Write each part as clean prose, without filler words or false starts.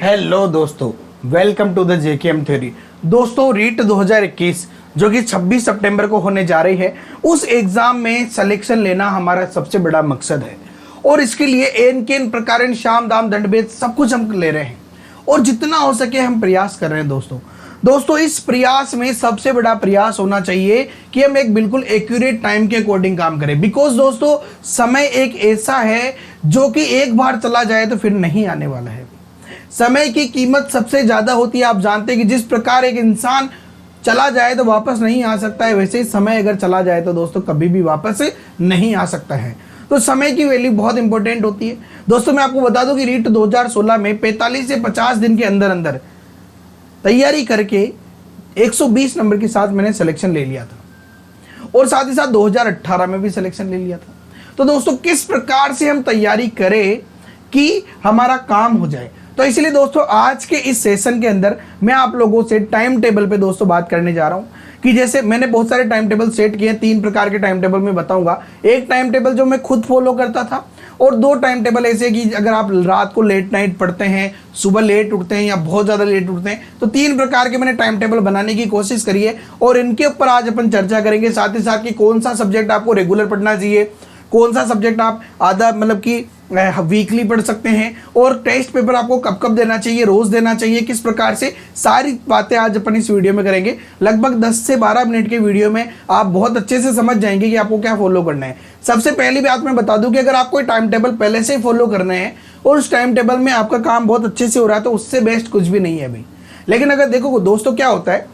Hello दोस्तों, welcome to the JKM theory. दोस्तों, REET 2021 जो कि 26 सितंबर को होने जा रही है, उस एग्जाम में सिलेक्शन लेना हमारा सबसे बड़ा मकसद है। और इसके लिए एन के प्रकार शाम दाम दंड भेद सब कुछ हम ले रहे हैं और जितना हो सके हम प्रयास कर रहे हैं। दोस्तों इस प्रयास में सबसे बड़ा प्रयास होना चाहिए कि हम एक बिल्कुल एक्यूरेट टाइम के अकॉर्डिंग काम करें। बिकॉज दोस्तों, समय एक ऐसा है जो कि एक बार चला जाए तो फिर नहीं आने वाला है। समय की कीमत सबसे ज्यादा होती है। आप जानते हैं कि जिस प्रकार एक इंसान चला जाए तो वापस नहीं आ सकता है, वैसे ही समय अगर चला जाए तो दोस्तों कभी भी वापस नहीं आ सकता है। तो समय की वैल्यू बहुत इंपॉर्टेंट होती है। दोस्तों मैं आपको बता दूं कि रीट 2016 में 45 से 50 दिन के अंदर अंदर तैयारी करके 120 नंबर के साथ मैंने सिलेक्शन ले लिया था और साथ ही साथ 2018 में भी सिलेक्शन ले लिया था। तो दोस्तों किस प्रकार से हम तैयारी करें कि हमारा काम हो जाए, तो इसलिए दोस्तों आज के इस सेशन के अंदर मैं आप लोगों से टाइम टेबल पे दोस्तों बात करने जा रहा हूं कि जैसे मैंने बहुत सारे टाइम टेबल सेट किए हैं। 3 प्रकार के टाइम टेबल मैं बताऊंगा। एक टाइम टेबल जो मैं खुद फॉलो करता था और 2 टाइम टेबल ऐसे कि अगर आप रात को लेट नाइट पढ़ते हैं, सुबह लेट उठते हैं या बहुत ज़्यादा लेट उठते हैं, तो 3 प्रकार के मैंने टाइम टेबल बनाने की कोशिश करी है और इनके ऊपर आज अपन चर्चा करेंगे। साथ ही साथ कि कौन सा सब्जेक्ट आपको रेगुलर पढ़ना चाहिए, कौन सा सब्जेक्ट आप आधा मतलब कि वीकली पढ़ सकते हैं और टेस्ट पेपर आपको कब कब देना चाहिए, रोज देना चाहिए, किस प्रकार से, सारी बातें आज अपन इस वीडियो में करेंगे। लगभग 10 से 12 मिनट के वीडियो में आप बहुत अच्छे से समझ जाएंगे कि आपको क्या फॉलो करना है। सबसे पहली बात मैं बता दूं कि अगर आप कोई टाइम टेबल पहले से ही फॉलो करना है और उस टाइम टेबल में आपका काम बहुत अच्छे से हो रहा है तो उससे बेस्ट कुछ भी नहीं है भाई। लेकिन अगर देखो दोस्तों क्या होता है,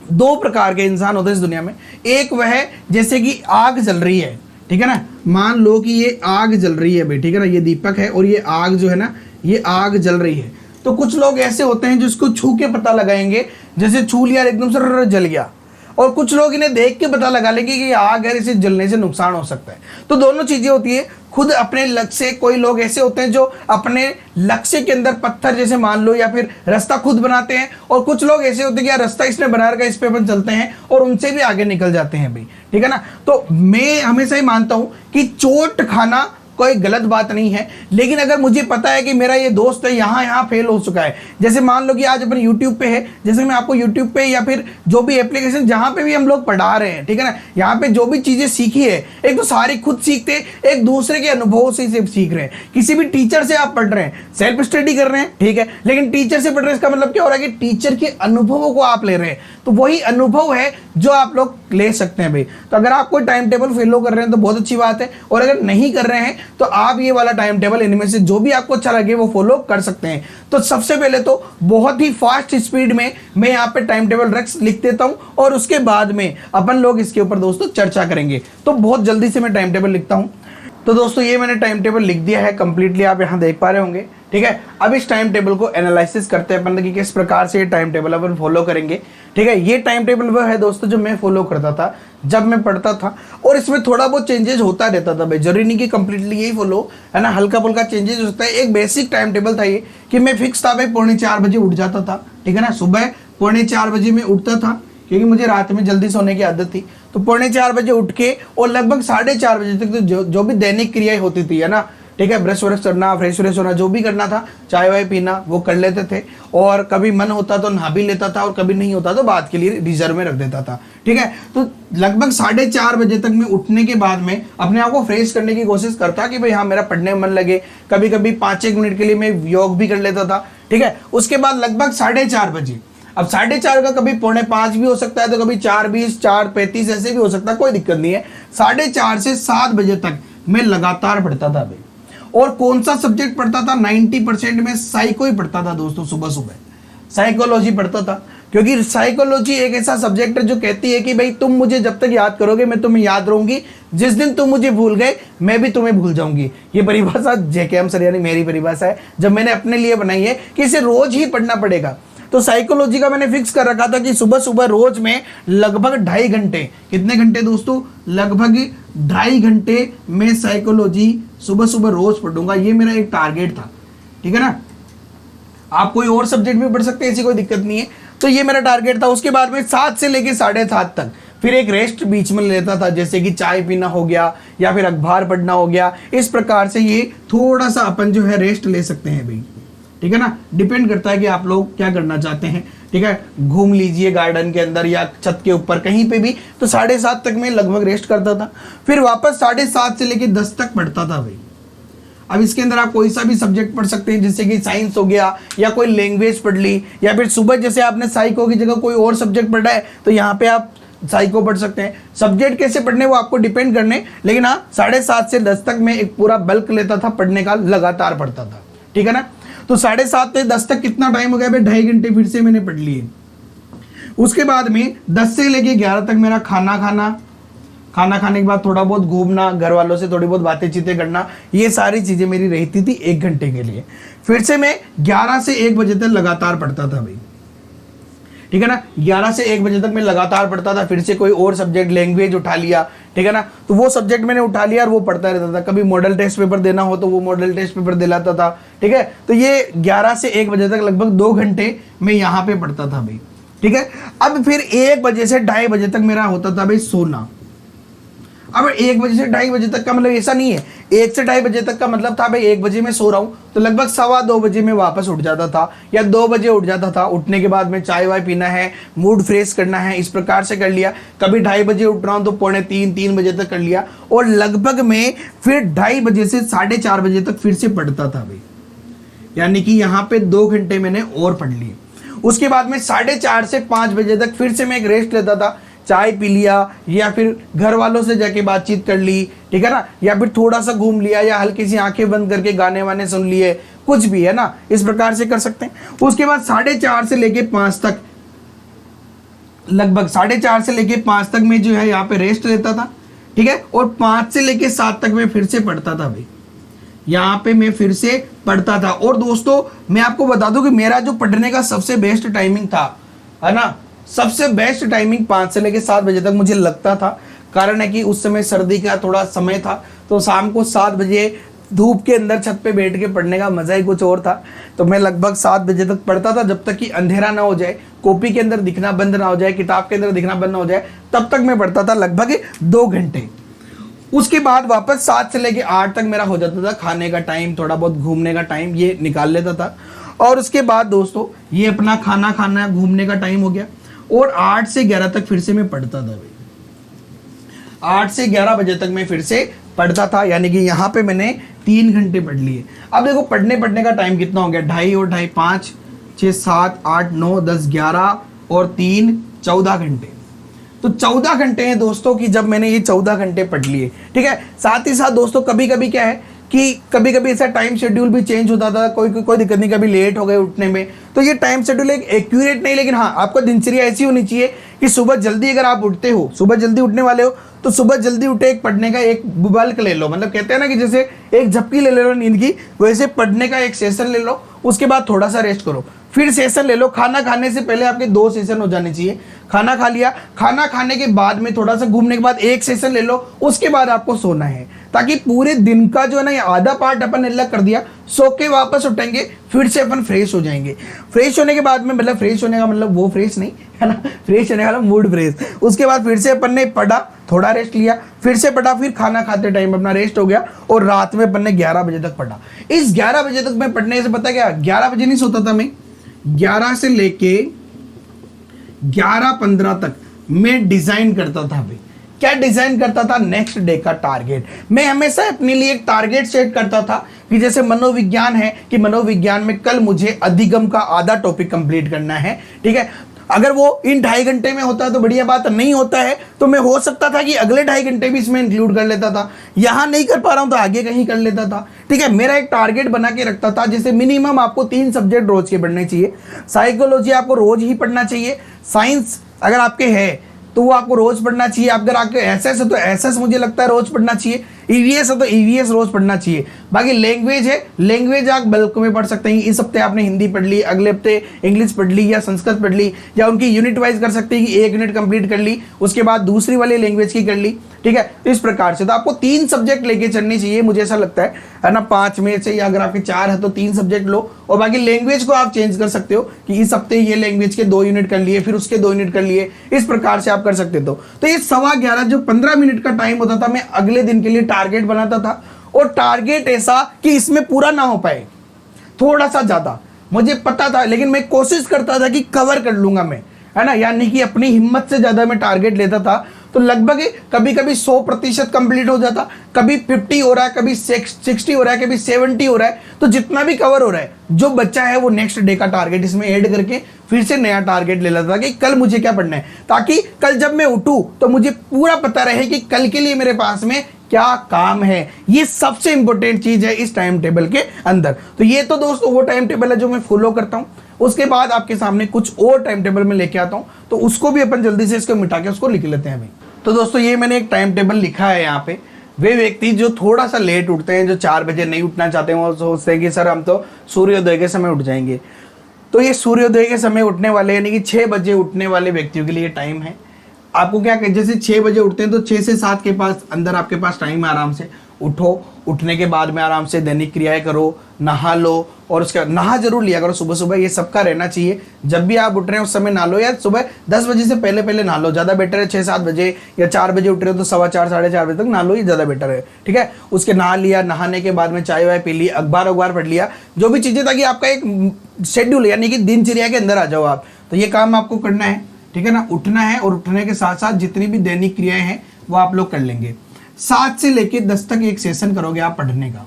2 प्रकार के इंसान होते हैं इस दुनिया में। एक वह जैसे कि आग जल रही है, ठीक है ना, मान लो कि ये आग जल रही है भाई, ठीक है ना, ये दीपक है और ये आग जो है ना, ये आग जल रही है। तो कुछ लोग ऐसे होते हैं जिसको छू के पता लगाएंगे, जैसे छू लिया एकदम से जल गया, और कुछ लोग इन्हें देख के पता लगा लेंगे कि ये आग है, इसे जलने से नुकसान हो सकता है। तो दोनों चीजें होती है। खुद अपने लक्ष्य, कोई लोग ऐसे होते हैं जो अपने लक्ष्य के अंदर पत्थर जैसे मान लो या फिर रास्ता खुद बनाते हैं, और कुछ लोग ऐसे होते हैं कि यार रास्ता इसने बना रखा है, इस पे अपन चलते हैं और उनसे भी आगे निकल जाते हैं भाई, ठीक है ना। तो मैं हमेशा ही मानता हूं कि चोट खाना कोई गलत बात नहीं है, लेकिन अगर मुझे पता है कि मेरा ये दोस्त है यहाँ फेल हो चुका है, जैसे मान लो कि आज अपन YouTube पे है, जैसे मैं आपको YouTube पे या फिर जो भी एप्लीकेशन जहाँ पे भी हम लोग पढ़ा रहे हैं, ठीक है ना, यहाँ पे जो भी चीजें सीखी है, एक तो सारी खुद सीखते हैं, एक दूसरे के अनुभव से सीख रहे हैं। किसी भी टीचर से आप पढ़ रहे हैं, सेल्फ स्टडी कर रहे हैं, ठीक है, लेकिन टीचर से पढ़ रहे हैं, इसका मतलब क्या हो रहा है कि टीचर के अनुभवों को आप ले रहे हैं। तो वही अनुभव है जो आप लोग ले सकते हैं भाई। तो अगर आप कोई टाइम टेबल फॉलो कर रहे हैं तो बहुत अच्छी बात है, और अगर नहीं कर रहे हैं तो आप ये वाला टाइम टेबल इनमें से जो भी आपको अच्छा लगे वो फॉलो कर सकते हैं। तो सबसे पहले तो बहुत ही फास्ट स्पीड में मैं यहाँ पे टाइम टेबल लिख देता हूँ और उसके बाद में अपन लोग इसके ऊपर दोस्तों चर्चा करेंगे। तो बहुत जल्दी से मैं टाइम टेबल लिखता हूँ। तो दोस्तों ये मैंने टाइम टेबल लिख दिया है कंप्लीटली, आप यहाँ देख पा रहे होंगे, ठीक है। अब इस टाइम टेबल को एनालिसिस करते हैं अपन कि किस प्रकार से ये टाइम टेबल अपन फॉलो करेंगे, ठीक है। ये टाइम टेबल वो है दोस्तों जो मैं फॉलो करता था जब मैं पढ़ता था, और इसमें थोड़ा बहुत चेंजेस होता रहता था भाई, जरूरी नहीं कि कंप्लीटली यही फॉलो, है ना, हल्का फुल्का चेंजेस होता है। एक बेसिक टाइम टेबल था ये कि मैं फिक्स था भाई 3:45 बजे उठ जाता था, ठीक है ना, सुबह 3:45 बजे मैं उठता था क्योंकि मुझे रात में जल्दी सोने की आदत थी। तो 3:45 बजे उठ के और लगभग 4:30 बजे तक तो जो भी दैनिक क्रियाएं होती थी, है ना, ठीक है, ब्रश व्रश करना, फ्रेश व्रेश होना, जो भी करना था, चाय वाय पीना, वो कर लेते थे। और कभी मन होता तो नहा भी लेता था और कभी नहीं होता तो बाद के लिए रिजर्व में रख देता था, ठीक है। तो लगभग 4:30 बजे तक मैं उठने के बाद में अपने आप को फ्रेश करने की कोशिश करता कि भाई हाँ मेरा पढ़ने में मन लगे। कभी कभी 5-1 मिनट के लिए मैं योग भी कर लेता था, ठीक है। उसके बाद लगभग 4:30 बजे, अब 4:30 का कभी 4:45 भी हो सकता है, तो कभी 4:20, 4:35 ऐसे भी हो सकता है, कोई दिक्कत नहीं है। 4:30 से 7 बजे तक मैं लगातार पढ़ता था भाई। और कौन सा सब्जेक्ट पढ़ता था? 90% में साइको ही पढ़ता था दोस्तों। सुबह सुबह साइकोलॉजी पढ़ता था, क्योंकि साइकोलॉजी एक ऐसा सब्जेक्ट है जो कहती है कि भाई तुम मुझे जब तक याद करोगे मैं तुम्हें याद रहूंगी, जिस दिन तुम मुझे भूल गए मैं भी तुम्हें भूल जाऊंगी। ये परिभाषा जेकेएम सर यानी मेरी परिभाषा है, जब मैंने अपने लिए बनाई है कि इसे रोज ही पढ़ना पड़ेगा। तो साइकोलॉजी का मैंने फिक्स कर रखा था कि सुबह सुबह रोज में लगभग 2.5 घंटे, कितने घंटे दोस्तों? लगभग 2.5 घंटे मैं साइकोलॉजी सुबह सुबह रोज पढ़ूंगा। ये मेरा एक टारगेट था, ठीक है ना। आप कोई और सब्जेक्ट भी पढ़ सकते हैं, ऐसी कोई दिक्कत नहीं है। तो ये मेरा टारगेट था। उसके बाद में 7 से लेके 7:30 तक फिर एक रेस्ट बीच में लेता था, जैसे कि चाय पीना हो गया या फिर अखबार पढ़ना हो गया। इस प्रकार से ये थोड़ा सा अपन जो है रेस्ट ले सकते हैं भाई, ठीक है ना, डिपेंड करता है कि आप लोग क्या करना चाहते हैं। ठीक है, घूम लीजिए गार्डन के अंदर या छत के ऊपर कहीं पे भी। तो 7:30 तक मैं लगभग रेस्ट करता था, फिर वापस 7:30 से लेके 10 तक पढ़ता था भाई। अब इसके अंदर आप कोई सा भी सब्जेक्ट पढ़ सकते हैं, जैसे कि साइंस हो गया या कोई लैंग्वेज पढ़ ली, या फिर सुबह जैसे आपने साइको की जगह कोई और सब्जेक्ट पढ़ा है तो यहाँ पे आप साइको पढ़ सकते हैं। सब्जेक्ट कैसे पढ़ने वो आपको डिपेंड करने, लेकिन हाँ 7:30 से 10 तक मैं एक पूरा बल्क लेता था पढ़ने का, लगातार पढ़ता था। ठीक है ना, तो 7:30 से 10 तक कितना टाइम हो गया भाई, 2.5 घंटे फिर से मैंने पढ़ लिए। उसके बाद में 10 से लेके 11 तक मेरा खाना खाने के बाद थोड़ा बहुत घूमना, घर वालों से थोड़ी बहुत बातें चीतें करना, ये सारी चीजें मेरी रहती थी 1 घंटे के लिए। फिर से मैं 11 से 1 बजे तक लगातार पढ़ता था भाई। ठीक है ना, 11 से 1 बजे तक मैं लगातार पढ़ता था। फिर से कोई और सब्जेक्ट, लैंग्वेज उठा लिया, ठीक है ना, तो वो सब्जेक्ट मैंने उठा लिया और वो पढ़ता रहता था। कभी मॉडल टेस्ट पेपर देना हो तो वो मॉडल टेस्ट पेपर दिलाता था। ठीक है, तो ये 11 से 1 बजे तक लगभग 2 घंटे मैं यहाँ पे पढ़ता था भाई। ठीक है, अब फिर 1 बजे से 2:30 बजे तक मेरा होता था भाई सोना। अब 1 बजे से 2:30 बजे तक का मतलब ऐसा नहीं है, 1 से 2:30 बजे तक का मतलब था भाई 1 बजे मैं सो रहा हूँ तो लगभग 2:15 बजे में वापस उठ जाता था, या 2 बजे उठ जाता था। उठने के बाद में चाय वाय पीना है, मूड फ्रेश करना है, इस प्रकार से कर लिया। कभी 2:30 बजे उठ रहा हूँ तो 2:45-3 बजे तक कर लिया, और लगभग मैं फिर 2:30 बजे से 4:30 बजे तक फिर से पढ़ता था भाई। यानी कि यहाँ पे 2 घंटे मैंने और पढ़ लिए। उसके बाद में 4:30 से 5 बजे तक फिर से मैं एक रेस्ट लेता था, चाय पी लिया या फिर घर वालों से जाके बातचीत कर ली, ठीक है ना, या फिर थोड़ा सा घूम लिया या हल्की सी आंखें बंद करके गाने वाने सुन लिए, कुछ भी है ना, इस प्रकार से कर सकते हैं। उसके बाद 4:30 से लेके 5 तक, लगभग 4:30 से लेके 5 तक मैं जो है यहाँ पे रेस्ट लेता था। ठीक है, और 5 से लेके 7 तक मैं फिर से पढ़ता था भाई। यहाँ पे मैं फिर से पढ़ता था। और दोस्तों मैं आपको बता दूं कि मेरा जो पढ़ने का सबसे बेस्ट टाइमिंग था, है ना, सबसे बेस्ट टाइमिंग 5 से लेके 7 बजे तक मुझे लगता था। कारण है कि उस समय सर्दी का थोड़ा समय था, तो शाम को 7 बजे धूप के अंदर छत पे बैठ के पढ़ने का मजा ही कुछ और था। तो मैं लगभग 7 बजे तक पढ़ता था, जब तक कि अंधेरा ना हो जाए, कॉपी के अंदर दिखना बंद ना हो जाए, किताब के अंदर दिखना बंद ना हो जाए, तब तक मैं पढ़ता था लगभग 2 घंटे। उसके बाद वापस 7 से लेके 8 तक मेरा हो जाता था खाने का टाइम, थोड़ा बहुत घूमने का टाइम, ये निकाल लेता था। और उसके बाद दोस्तों ये अपना खाना खाना, घूमने का टाइम हो गया, और 8 से 11 तक फिर से मैं पढ़ता था भाई। 8 से 11 बजे तक मैं फिर से पढ़ता था, यानी कि यहाँ पे मैंने 3 घंटे पढ़ लिए। अब देखो पढ़ने का टाइम कितना हो गया, 2.5 और 2.5 5 6 7 8 9 10 11 और 3 14 घंटे। तो 14 घंटे हैं दोस्तों की जब मैंने ये 14 घंटे पढ़ लिए। ठीक है, साथ ही साथ दोस्तों कभी कभी क्या है कि कभी कभी ऐसा टाइम शेड्यूल भी चेंज होता था, कोई दिक्कत नहीं, कभी लेट हो गए उठने में, तो ये टाइम शेड्यूल एक एक्यूरेट नहीं, लेकिन हाँ आपको दिनचर्या ऐसी होनी चाहिए कि सुबह जल्दी अगर आप उठते हो, सुबह जल्दी उठने वाले हो, तो सुबह जल्दी उठे एक पढ़ने का एक बल्क ले लो। मतलब कहते हैं ना कि जैसे एक झपकी ले लो नींद की, वैसे पढ़ने का एक सेशन ले लो, उसके बाद थोड़ा सा रेस्ट करो, फिर सेशन ले लो। खाना खाने से पहले आपके 2 सेशन हो जाने चाहिए। खाना खा लिया, खाना खाने के बाद में थोड़ा सा घूमने के बाद 1 सेशन ले लो, उसके बाद आपको सोना है, ताकि पूरे दिन का जो है ना ये आधा पार्ट अपन ने अलग कर दिया, सो के वापस उठेंगे, फिर से अपन फ्रेश हो जाएंगे। फ्रेश होने के बाद में, मतलब फ्रेश होने का मतलब वो फ्रेश नहीं है ना, फ्रेश होने का मूड फ्रेश। उसके बाद फिर से अपन ने पढ़ा, थोड़ा रेस्ट लिया, फिर से पढ़ा, फिर खाना खाते टाइम अपना रेस्ट हो गया, और रात में अपन ने 11 बजे तक पढ़ा। इस 11 बजे तक मैं पढ़ने से पता क्या, 11 बजे नहीं सोता था मैं, 11 से लेके 11:15 तक मैं डिजाइन करता था भाई। क्या डिजाइन करता था, नेक्स्ट डे का टारगेट। मैं हमेशा अपने लिए एक टारगेट सेट करता था कि जैसे मनोविज्ञान है कि मनोविज्ञान में कल मुझे अधिगम का आधा टॉपिक कंप्लीट करना है। ठीक है, अगर वो इन 2.5 घंटे में होता है तो बढ़िया बात, नहीं होता है तो मैं हो सकता था कि अगले 2.5 घंटे भी इसमें इंक्लूड कर लेता था। यहां नहीं कर पा रहा हूं तो आगे कहीं कर लेता था। ठीक है, मेरा एक टारगेट बना के रखता था, जैसे मिनिमम आपको 3 सब्जेक्ट रोज के पढ़ने चाहिए। साइकोलॉजी आपको रोज ही पढ़ना चाहिए, साइंस अगर आपके है तो वो आपको रोज पढ़ना चाहिए, अगर आपके एसएस है तो एसएस मुझे लगता है रोज पढ़ना चाहिए, ईवीएस है तो ईवीएस रोज पढ़ना चाहिए। बाकी लैंग्वेज है, लैंग्वेज आप बल्क में पढ़ सकते हैं। इस हफ्ते आपने हिंदी पढ़ ली, अगले हफ्ते इंग्लिश पढ़ ली या संस्कृत पढ़ ली, या उनकी यूनिट वाइज कर सकते हैं कि 1 यूनिट कंप्लीट कर ली, उसके बाद दूसरी वाली लैंग्वेज की कर ली। ठीक है, तो इस प्रकार से तो आपको 3 सब्जेक्ट लेके चलने चाहिए, मुझे ऐसा लगता है ना, 5 में से, या अगर आपके 4 है तो 3 सब्जेक्ट लो, और बाकी लैंग्वेज को आप चेंज कर सकते हो कि इस हफ्ते ये लैंग्वेज के 2 यूनिट कर लिए, फिर उसके 2 यूनिट कर लिए, इस प्रकार से आप कर सकते हो। तो ये 11:15 जो 15 मिनट का टाइम होता था, मैं अगले दिन के लिए टारगेट बनाता था, और टारगेट ऐसा कि इसमें पूरा ना हो पाए, थोड़ा सा ज्यादा, मुझे पता था, लेकिन मैं कोशिश करता था कि कवर कर लूंगा मैं, है ना, यानी कि अपनी हिम्मत से ज़्यादा मैं टारगेट लेता था। तो लगभग कभी कभी 100% कंप्लीट हो जाता, कभी 50 हो रहा है, कभी 60 हो रहा है, कभी 70 हो रहा है। तो जितना भी कवर हो रहा है, जो बच्चा है वो नेक्स्ट डे का टारगेट इसमें ऐड करके फिर से नया टारगेट ले लेता था कि कल मुझे क्या पढ़ना है, ताकि कल जब मैं उठूं तो मुझे पूरा पता रहे कि कल के लिए मेरे पास में क्या काम है। ये सबसे इंपॉर्टेंट चीज है इस टाइम टेबल के अंदर। तो ये तो दोस्तों वो टाइम टेबल है जो मैं फॉलो करता हूँ। उसके बाद आपके सामने कुछ और टाइम टेबल में लेके आता हूँ, तो उसको भी अपन जल्दी से इसको मिटा के उसको लिख लेते हैं अभी। तो दोस्तों ये मैंने एक टाइम टेबल लिखा है यहाँ पे। वे व्यक्ति जो थोड़ा सा लेट उठते हैं, जो 4 बजे नहीं उठना चाहते हैं, वो सोचते हैं कि सर हम तो सूर्योदय के समय उठ जाएंगे। तो ये सूर्योदय के समय उठने वाले यानी कि 6 बजे उठने वाले व्यक्तियों के लिए टाइम है। आपको क्या जैसे 6 बजे उठते हैं तो 6 से 7 के पास अंदर आपके पास टाइम है। आराम से उठो, उठने के बाद में आराम से दैनिक क्रियाएं करो, नहा लो, और उसके बाद नहा जरूर लिया करो सुबह सुबह, ये सबका रहना चाहिए। जब भी आप उठ रहे हैं उस समय नहा लो, या सुबह 10 बजे से पहले पहले नहा लो, ज़्यादा बेटर है। 6-7 बजे या 4 बजे उठ रहे हो तो 4:15 4:30 बजे तक नहा लो, ये ज़्यादा बेटर है, ठीक है। उसके नहा लिया, नहाने के बाद में चाय वाय पी ली, अखबार पढ़ लिया, जो भी चीज़ें, ताकि आपका एक शेड्यूल यानी कि दिनचर्या के अंदर आ जाओ आप। तो ये काम आपको करना है, ठीक है ना। उठना है और उठने के साथ साथ जितनी भी दैनिक क्रियाएं हैं वो आप लोग कर लेंगे। 7 से लेकर 10 तक एक सेशन करोगे आप पढ़ने का,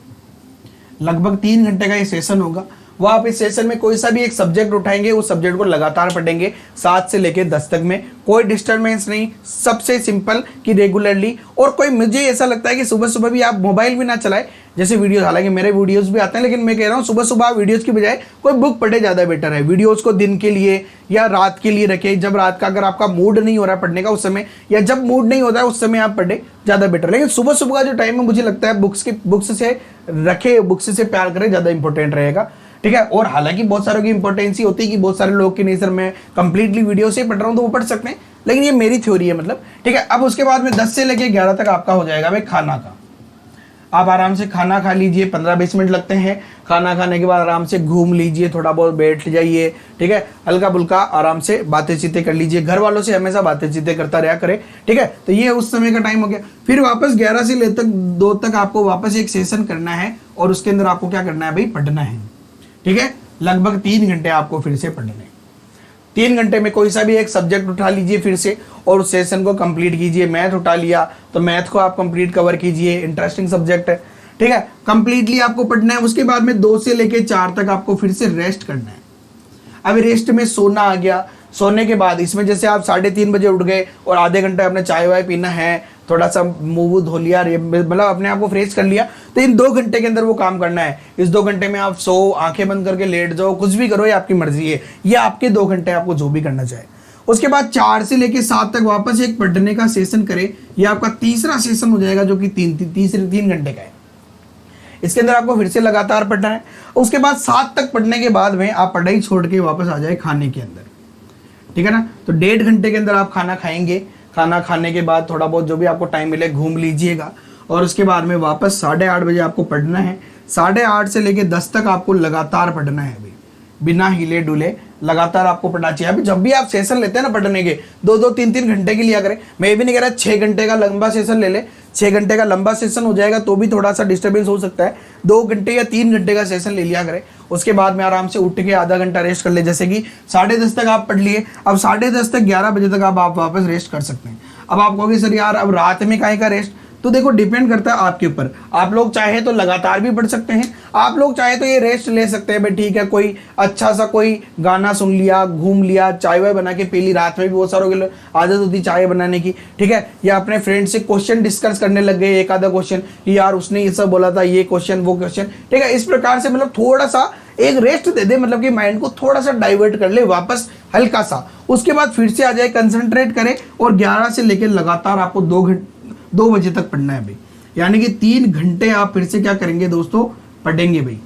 लगभग 3 घंटे का ये सेशन होगा। वो आप इस सेशन में कोई सा भी एक सब्जेक्ट उठाएंगे, उस सब्जेक्ट को लगातार पढ़ेंगे 7 से लेकर 10 तक में, कोई डिस्टर्बेंस नहीं, सबसे सिंपल कि रेगुलरली। और कोई, मुझे ऐसा लगता है कि सुबह सुबह भी आप मोबाइल भी ना चलाए, जैसे वीडियोस, हालांकि मेरे वीडियोस भी आते हैं, लेकिन मैं कह रहा हूँ सुबह सुबह आप वीडियोस की बजाय कोई बुक पढ़े, ज़्यादा बेटर है। वीडियोस को दिन के लिए या रात के लिए रखें, जब रात का अगर आपका मूड नहीं हो रहा है पढ़ने का उस समय, या जब मूड नहीं होता है उस समय आप पढ़े, ज़्यादा बेटर। लेकिन सुबह सुबह का जो टाइम है मुझे लगता है बुक्स से रखे, बुक्स से प्यार करें, ज़्यादा इंपॉर्टेंट रहेगा, ठीक है। और हालांकि बहुत सारों की इंपॉर्टेंसी होती है कि बहुत सारे लोग की नहीं सर मैं कंप्लीटली वीडियो से पढ़ रहा हूँ, तो वो पढ़ सकते हैं, लेकिन ये मेरी थ्योरी है मतलब, ठीक है। अब उसके बाद में 10 से लेकर 11 तक आपका हो जाएगा भाई खाना का। आप आराम से खाना खा लीजिए, 15-20 मिनट लगते हैं। खाना खाने के बाद आराम से घूम लीजिए, थोड़ा बहुत बैठ जाइए, ठीक है। हल्का फुल्का आराम से बातें चीतें कर लीजिए, घर वालों से हमेशा बातें चीतें करता रहा करें, ठीक है। तो ये उस समय का टाइम हो गया। फिर वापस 11 से लेकर 2 तक आपको वापस एक सेशन करना है, और उसके अंदर आपको क्या करना है भाई, पढ़ना है, ठीक है। लगभग 3 घंटे आपको फिर से पढ़ने हैं। 3 घंटे में कोई सा भी एक सब्जेक्ट उठा लीजिए फिर से, और उस सेशन को कंप्लीट कीजिए। मैथ उठा लिया तो मैथ को आप कंप्लीट कवर कीजिए, इंटरेस्टिंग सब्जेक्ट है, ठीक है। कंप्लीटली आपको पढ़ना है। उसके बाद में 2 से लेकर 4 तक आपको फिर से रेस्ट करना है। अब रेस्ट में सोना आ गया। सोने के बाद इसमें जैसे आप 3:30 बजे उठ गए और आधे घंटे अपने चाय वाय पीना है, थोड़ा सा मुंह धो लिया, मतलब अपने आप को फ्रेश कर लिया, तो इन 2 घंटे के अंदर वो काम करना है। इस 2 घंटे में आप सो, आंखें बंद करके लेट जाओ, कुछ भी करो, ये आपकी मर्जी है। ये आपके 2 घंटे आपको जो भी करना चाहे। उसके बाद 4 से लेकर 7 तक वापस एक पढ़ने का सेशन करें। ये आपका तीसरा सेशन हो जाएगा, जो कि 3 घंटे का है। इसके अंदर आपको फिर से लगातार पढ़ना है। उसके बाद 7 तक पढ़ने के बाद में आप पढ़ाई छोड़ के वापस आ जाए खाने के अंदर, ठीक है ना। तो 1.5 घंटे के अंदर आप खाना खाएंगे। खाना खाने के बाद थोड़ा बहुत जो भी आपको टाइम मिले घूम लीजिएगा, और उसके बाद में वापस 8:30 बजे आपको पढ़ना है। 8:30 से लेकर 10 तक आपको लगातार पढ़ना है अभी, बिना हिले डुले लगातार आपको पढ़ना चाहिए। अभी जब भी आप सेशन लेते हैं ना पढ़ने के, 2-2 3-3 घंटे के लिया करें। मैं ये भी नहीं कह रहा 6 घंटे का लंबा सेशन ले ले, 6 घंटे का लंबा सेशन हो जाएगा तो भी थोड़ा सा डिस्टर्बेंस हो सकता है। 2 घंटे या 3 घंटे का सेशन ले लिया करें। उसके बाद में आराम से उठ के आधा घंटा रेस्ट कर ले, जैसे कि 10:30 तक आप पढ़ लिए। अब 10:30 तक 11 बजे तक आप वापस रेस्ट कर सकते हैं। अब आप कहोगे सर यार अब रात में काहे का रेस्ट, तो देखो डिपेंड करता है आपके ऊपर। आप लोग चाहे तो लगातार भी पढ़ सकते हैं, आप लोग चाहे तो ये रेस्ट ले सकते हैं भाई, ठीक है। कोई अच्छा सा कोई गाना सुन लिया, घूम लिया, चाय वाय बना के पी ली। रात में भी बहुत सारों की आदत होती है चाय बनाने की, ठीक है। या अपने फ्रेंड से क्वेश्चन डिस्कस करने लग गए, एक आधा क्वेश्चन कि यार उसने ये सब बोला था, ये क्वेश्चन वो क्वेश्चन, ठीक है। इस प्रकार से मतलब थोड़ा सा एक रेस्ट दे दे, मतलब कि माइंड को थोड़ा सा डाइवर्ट कर ले वापस हल्का सा। उसके बाद फिर से आ जाए, कंसंट्रेट करें, और 11 से लेकर लगातार आपको 2 बजे तक पढ़ना है भाई। यानी कि 3 घंटे आप फिर से क्या करेंगे दोस्तों, पढ़ेंगे भाई,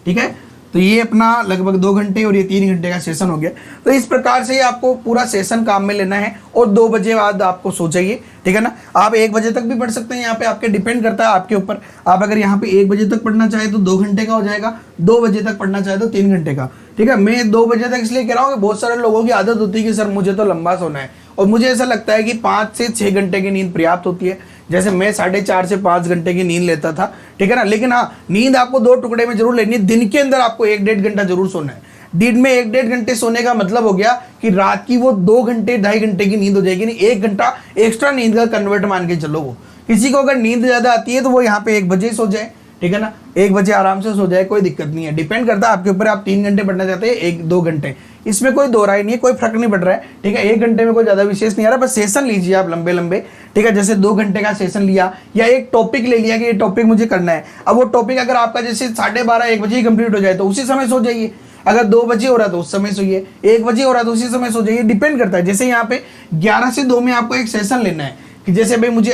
ठीक है। तो ये अपना लगभग 2 घंटे और ये 3 घंटे का सेशन हो गया। तो इस प्रकार से आपको पूरा सेशन काम में लेना है, और 2 बजे बाद आपको सो जाइए, ठीक है ना। आप 1 बजे तक भी पढ़ सकते हैं, यहाँ पे आपके डिपेंड करता है आपके ऊपर। आप अगर यहाँ पे 1 बजे तक पढ़ना चाहे तो 2 घंटे का हो जाएगा, 2 बजे तक पढ़ना चाहे तो 3 घंटे का, ठीक है। मैं 2 बजे तक इसलिए कह रहा हूँ कि बहुत सारे लोगों की आदत होती है कि सर मुझे तो लंबा सोना है, और मुझे ऐसा लगता है कि 5 से 6 घंटे की नींद पर्याप्त होती है। जैसे मैं 4.5 से 5 घंटे की नींद लेता था, ठीक है ना। लेकिन हाँ, नींद आपको 2 टुकड़े में जरूर लेनी है। दिन के अंदर आपको 1-1.5 घंटा जरूर सोना है। दिन में 1-1.5 घंटे सोने का मतलब हो गया कि रात की वो 2 घंटे 2.5 घंटे की नींद हो जाएगी, नहीं 1 घंटा एक्स्ट्रा नींद का कन्वर्ट मान के चलो। वो किसी को अगर नींद ज्यादा आती है तो वो यहाँ पे 1 बजे सो जाए, ठीक है ना, 1 बजे आराम से सो जाए, कोई दिक्कत नहीं है। डिपेंड करता है आपके ऊपर, आप 3 घंटे पढ़ना चाहते हैं 1-2 घंटे, इसमें कोई दो राय नहीं है, कोई फर्क नहीं पड़ रहा है, ठीक है। 1 घंटे में कोई ज्यादा विशेष नहीं आ रहा, बस सेशन लीजिए आप लंबे लंबे, ठीक है। जैसे 2 घंटे का सेशन लिया या एक टॉपिक ले लिया कि ये टॉपिक मुझे करना है। अब वो टॉपिक अगर आपका जैसे 12:30-1 बजे ही कंप्लीट हो जाए तो उसी समय सो जाइए। अगर 2 बजे हो रहा है तो उस समय सोइए, 1 बजे हो रहा है तो उसी समय सो जाइए। डिपेंड करता है। जैसे यहाँ पे 11 से 2 में आपको एक सेशन लेना है कि जैसे भाई मुझे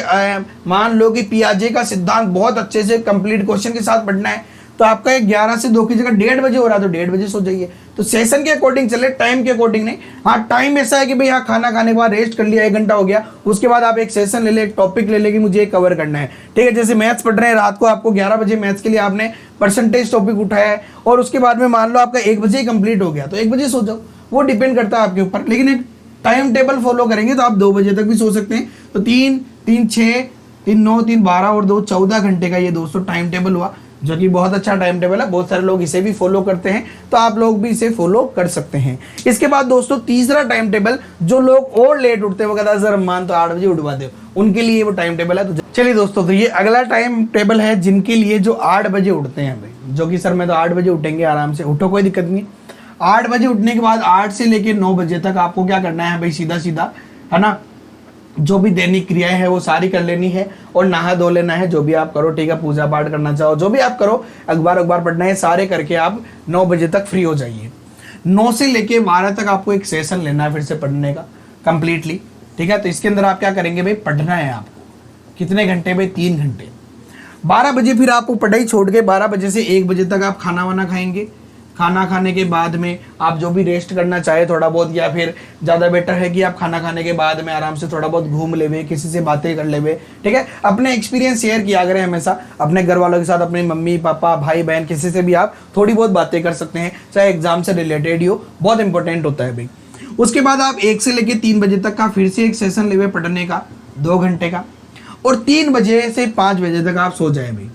मान लो कि पियाजे का सिद्धांत बहुत अच्छे से कंप्लीट क्वेश्चन के साथ पढ़ना है, तो आपका 11 से 2 की जगह 1:30 बजे हो रहा है तो 1:30 बजे सो जाइए। तो सेशन के अकॉर्डिंग चले, टाइम के अकॉर्डिंग नहीं। हाँ, टाइम ऐसा है कि भाई हाँ, खाना खाने के बाद रेस्ट कर लिया, 1 घंटा हो गया, उसके बाद आप एक सेशन ले ले, एक टॉपिक ले ले कि मुझे कवर करना है, ठीक है। जैसे मैथ्स पढ़ रहे हैं रात को, आपको 11 बजे मैथ्स के लिए आपने परसेंटेज टॉपिक उठाया है और उसके बाद में मान लो आपका 1 बजे ही कंप्लीट हो गया तो 1 बजे सो जाओ। वो डिपेंड करता है आपके ऊपर, लेकिन एक टाइम टेबल फॉलो करेंगे तो आप 2 बजे तक भी सो सकते हैं। तो 3, 6, 3, 9, 3, 12 और 2, 14 घंटे का ये दोस्तों टाइम टेबल हुआ, जो कि बहुत अच्छा टाइम टेबल है। बहुत सारे लोग इसे भी फॉलो करते हैं, तो आप लोग भी इसे फॉलो कर सकते हैं। इसके बाद दोस्तों तीसरा टाइम टेबल, जो लोग और लेट उठते हैं, वो कहता है सर मान तो 8 बजे उठवा दो, उनके लिए वो टाइम टेबल है। तो चलिए दोस्तों, तो ये अगला टाइम टेबल है जिनके लिए जो 8 बजे उठते हैं भाई, जो कि सर मैं तो 8 बजे उठेंगे, आराम से उठो, कोई दिक्कत नहीं। 8 बजे उठने के बाद 8 से लेके 9 बजे तक आपको क्या करना है भाई, सीधा सीधा, है ना, जो भी दैनिक क्रियाएं है वो सारी कर लेनी है और नहा धो लेना है, जो भी आप करो, ठीक है। पूजा पाठ करना चाहो, जो भी आप करो, अखबार पढ़ना है, सारे करके आप 9 बजे तक फ्री हो जाइए। 9 से लेके 12 तक आपको एक सेशन लेना है फिर से पढ़ने का कंप्लीटली, ठीक है। तो इसके अंदर आप क्या करेंगे भाई, पढ़ना है आपको। कितने घंटे भाई, 3 घंटे। 12 बजे फिर आपको पढ़ाई छोड़ के 12 बजे से 1 बजे तक आप खाना वाना खाएंगे। खाना खाने के बाद में आप जो भी रेस्ट करना चाहे थोड़ा बहुत, या फिर ज़्यादा बेटर है कि आप खाना खाने के बाद में आराम से थोड़ा बहुत घूम लेवे, किसी से बातें कर लेवे, ठीक है। अपने एक्सपीरियंस शेयर किया करें हमेशा अपने घर वालों के साथ, अपने मम्मी पापा भाई बहन, किसी से भी आप थोड़ी बहुत बातें कर सकते हैं, चाहे एग्जाम से रिलेटेड ही हो, बहुत इंपॉर्टेंट होता है भाई। उसके बाद आप 1 से लेकर 3 बजे तक का फिर से एक सेशन लेवे पढ़ने का 2 घंटे का, और 3 बजे से 5 बजे तक आप सो जाए भाई।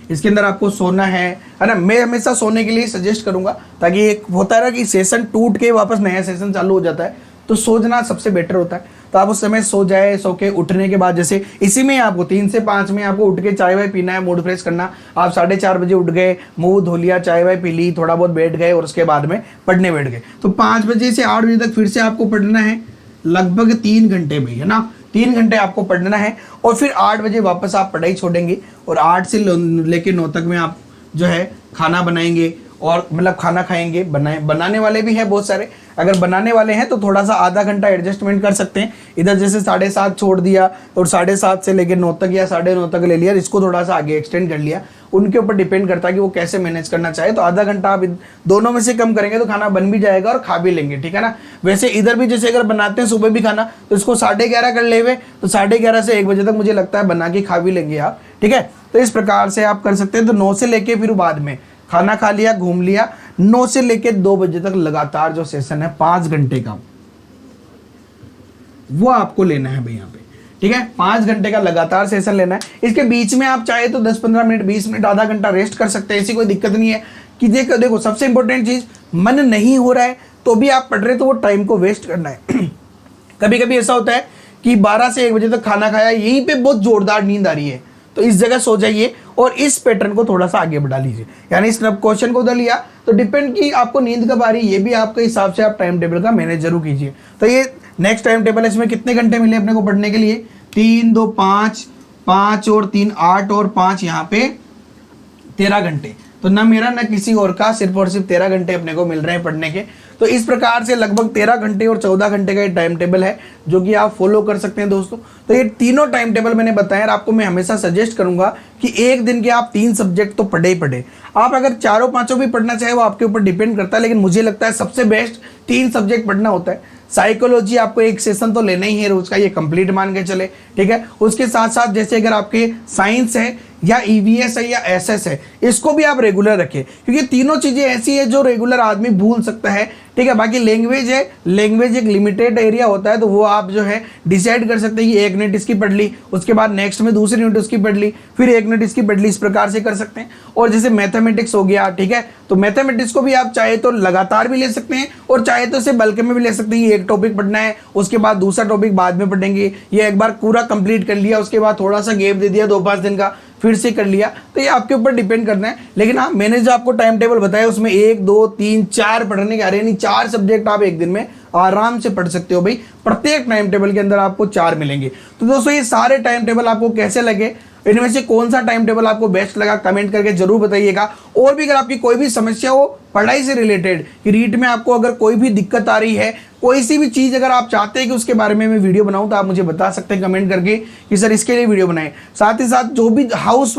इसके अंदर आपको सोना है ना। मैं हमेशा सोने के लिए सजेस्ट करूंगा, ताकि एक होता है ना कि सेशन टूट के वापस नया सेशन चालू हो जाता है, तो सोना सबसे बेटर होता है। तो आप उस समय सो जाए, सो के उठने के बाद जैसे इसी में आपको 3 से 5 में आपको उठ के चाय वाय पीना है, मूड फ्रेश करना। आप 4:30 बजे उठ गए, मुंह धो लिया, चाय वाय पी ली, थोड़ा बहुत बैठ गए और उसके बाद में पढ़ने बैठ गए। तो 5 बजे से 8 बजे तक फिर से आपको पढ़ना है, लगभग 3 घंटे में, है ना। 3 घंटे आपको पढ़ना है और फिर 8 बजे वापस आप पढ़ाई छोड़ेंगे और 8 से लेके 9 तक में आप जो है खाना बनाएंगे, और मतलब खाना खाएंगे। बनाने वाले भी हैं बहुत सारे, अगर बनाने वाले हैं तो थोड़ा सा आधा घंटा एडजस्टमेंट कर सकते हैं। इधर जैसे 7:30 छोड़ दिया और 7:30 से लेकर 9 तक या 9:30 तक ले लिया, इसको थोड़ा सा आगे एक्सटेंड कर लिया। उनके ऊपर डिपेंड करता है कि वो कैसे मैनेज करना चाहे। तो आधा घंटा आप दोनों में से कम करेंगे तो खाना बन भी जाएगा और खा भी लेंगे, ठीक है ना। वैसे इधर भी जैसे अगर बनाते हैं सुबह भी खाना, तो इसको 11:30 कर ले हुए, तो 11:30 से 1 बजे तक मुझे लगता है बना के खा भी लेंगे आप, ठीक है। तो इस प्रकार से आप कर सकते हैं। तो 9 से लेके फिर बाद में खाना खा लिया, घूम लिया, 9 से लेके 2 बजे तक लगातार जो सेशन है 5 घंटे का, वो आपको लेना है भाई यहाँ पे, ठीक है। 5 घंटे का लगातार सेशन लेना है। इसके बीच में आप चाहे तो 10-15 मिनट, 20 मिनट, आधा घंटा रेस्ट कर सकते हैं, ऐसी कोई दिक्कत नहीं है। कि देखो सबसे इंपॉर्टेंट चीज, मन नहीं हो रहा है तो भी आप पढ़ रहे, तो वो टाइम को वेस्ट करना है। कभी कभी ऐसा होता है कि 12 से 1 बजे तक खाना खाया, यहीं पे बहुत जोरदार नींद आ रही है, तो इस जगह सो जाइए और इस पैटर्न को थोड़ा सा आगे बढ़ा लीजिए। यानी इस क्वेश्चन को उधर लिया, तो डिपेंड की आपको नींद कब आ रही है, ये भी आपके हिसाब से आप टाइम टेबल का मैनेज जरूर कीजिए। तो ये नेक्स्ट टाइम टेबल है, इसमें कितने घंटे मिले अपने को पढ़ने के लिए, 3, 2, 5, 5 और 3, 8 और 5, यहाँ पे 13 घंटे। तो ना मेरा ना किसी और का, सिर्फ और सिर्फ 13 घंटे अपने को मिल रहे हैं पढ़ने के। तो इस प्रकार से लगभग 13 घंटे और 14 घंटे का ये टाइम टेबल है, जो कि आप फॉलो कर सकते हैं दोस्तों। तो ये तीनों टाइम टेबल मैंने बताया, और आपको मैं हमेशा सजेस्ट करूंगा कि एक दिन के आप 3 सब्जेक्ट तो पढ़े ही पढ़े। आप अगर 4-5 भी पढ़ना चाहे वो आपके ऊपर डिपेंड करता है, लेकिन मुझे लगता है सबसे बेस्ट 3 सब्जेक्ट पढ़ना होता है। साइकोलॉजी आपको एक सेशन तो लेना ही है रोज का, ये कंप्लीट मान के चले, ठीक है। उसके साथ साथ जैसे अगर आपके साइंस है या ईवीएस है या एसएस है, इसको भी आप रेगुलर रखें, क्योंकि तीनों चीज़ें ऐसी है जो रेगुलर आदमी भूल सकता है। ठीक है, बाकी लैंग्वेज है, लैंग्वेज एक लिमिटेड एरिया होता है, तो वो आप जो है डिसाइड कर सकते हैं कि 1 यूनिट इसकी पढ़ ली, उसके बाद नेक्स्ट में दूसरी यूनिट उसकी पढ़ ली, फिर 1 यूनिट इसकी पढ़ ली, इस प्रकार से कर सकते हैं। और जैसे मैथमेटिक्स हो गया, ठीक है, तो मैथमेटिक्स को भी आप चाहे तो लगातार भी ले सकते हैं और चाहे तो इसे बल्क में भी ले सकते हैं। एक टॉपिक पढ़ना है, उसके बाद दूसरा टॉपिक बाद में पढ़ेंगे, या एक बार पूरा कंप्लीट कर लिया, उसके बाद थोड़ा सा गैप दे दिया 2-5 दिन का, फिर से कर लिया, तो ये आपके ऊपर डिपेंड करना है। लेकिन हाँ, मैंने जो आपको टाइम टेबल बताया उसमें 1, 2, 3, 4 पढ़ने के आ रहे हैं, यानी 4 सब्जेक्ट आप एक दिन में आराम से पढ़ सकते हो भाई। प्रत्येक टाइम टेबल के अंदर आपको 4 मिलेंगे। तो दोस्तों ये सारे टाइम टेबल आपको कैसे लगे, इनमें से कौन सा टाइम टेबल आपको बेस्ट लगा, कमेंट करके जरूर बताइएगा। और भी अगर आपकी कोई भी समस्या हो पढ़ाई से रिलेटेड, कि रीट में आपको अगर कोई भी दिक्कत आ रही है, कोई सी भी चीज़ अगर आप चाहते हैं कि उसके बारे में मैं वीडियो बनाऊं, तो आप मुझे बता सकते हैं कमेंट करके कि सर इसके लिए वीडियो बनाएं। साथ ही साथ जो भी हाउस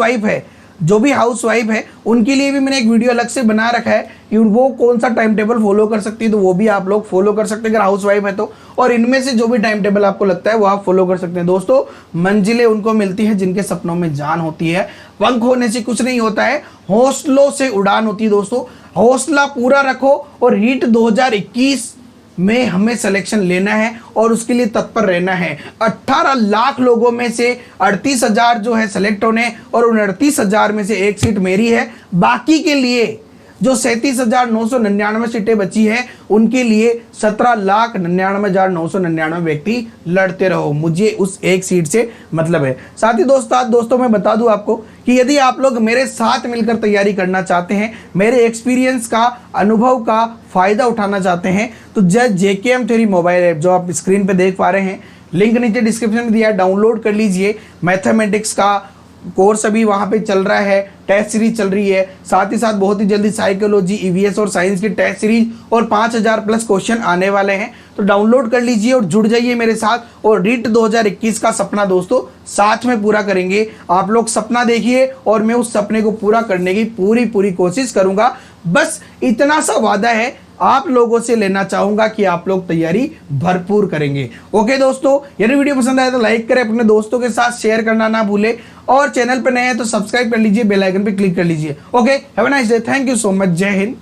वाइफ है उनके लिए भी मैंने एक वीडियो अलग से बना रखा है कि वो कौन सा टाइम टेबल फॉलो कर सकती है, तो वो भी आप लोग फॉलो कर सकते हैं अगर हाउस वाइफ है तो। और इनमें से जो भी टाइम टेबल आपको लगता है वो आप फॉलो कर सकते हैं। दोस्तों, मंजिलें उनको मिलती है जिनके सपनों में जान होती है। पंख होने से कुछ नहीं होता है, हौसलों से उड़ान होती है। दोस्तों, हौसला पूरा रखो और रीट 2021 में हमें सिलेक्शन लेना है और उसके लिए तत्पर रहना है। 18 लाख लोगों में से 38,000 जो है सेलेक्ट होने, और उन 38,000 में से एक सीट मेरी है। बाकी के लिए जो 37,999 सीटें बची हैं, उनके लिए 17,99,999 व्यक्ति लड़ते रहो। मुझे उस एक सीट से मतलब है। साथ ही दोस्तों मैं बता दूं आपको कि यदि आप लोग मेरे साथ मिलकर तैयारी करना चाहते हैं, मेरे एक्सपीरियंस का, अनुभव का फायदा उठाना चाहते हैं, तो JKM थ्योरी मोबाइल ऐप जो आप स्क्रीन पे देख पा रहे हैं, लिंक नीचे डिस्क्रिप्शन में दिया है, डाउनलोड कर लीजिए। मैथमेटिक्स का कोर्स अभी वहाँ पे चल रहा है, टेस्ट सीरीज चल रही है। साथ ही साथ बहुत ही जल्दी साइकोलॉजी, ईवीएस और साइंस की टेस्ट सीरीज और 5,000 प्लस क्वेश्चन आने वाले हैं। तो डाउनलोड कर लीजिए और जुड़ जाइए मेरे साथ, और रीट 2021 का सपना दोस्तों साथ में पूरा करेंगे। आप लोग सपना देखिए और मैं उस सपने को पूरा करने की पूरी कोशिश करूंगा। बस इतना सा वादा है आप लोगों से लेना चाहूंगा कि आप लोग तैयारी भरपूर करेंगे। ओके दोस्तों, यदि वीडियो पसंद आए तो लाइक करें, अपने दोस्तों के साथ शेयर करना ना भूले, और चैनल पर नए हैं तो सब्सक्राइब कर लीजिए, बेल आइकन पे क्लिक कर लीजिए। Okay, have a nice day, thank you so much. जय हिंद,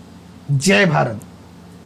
जय भारत।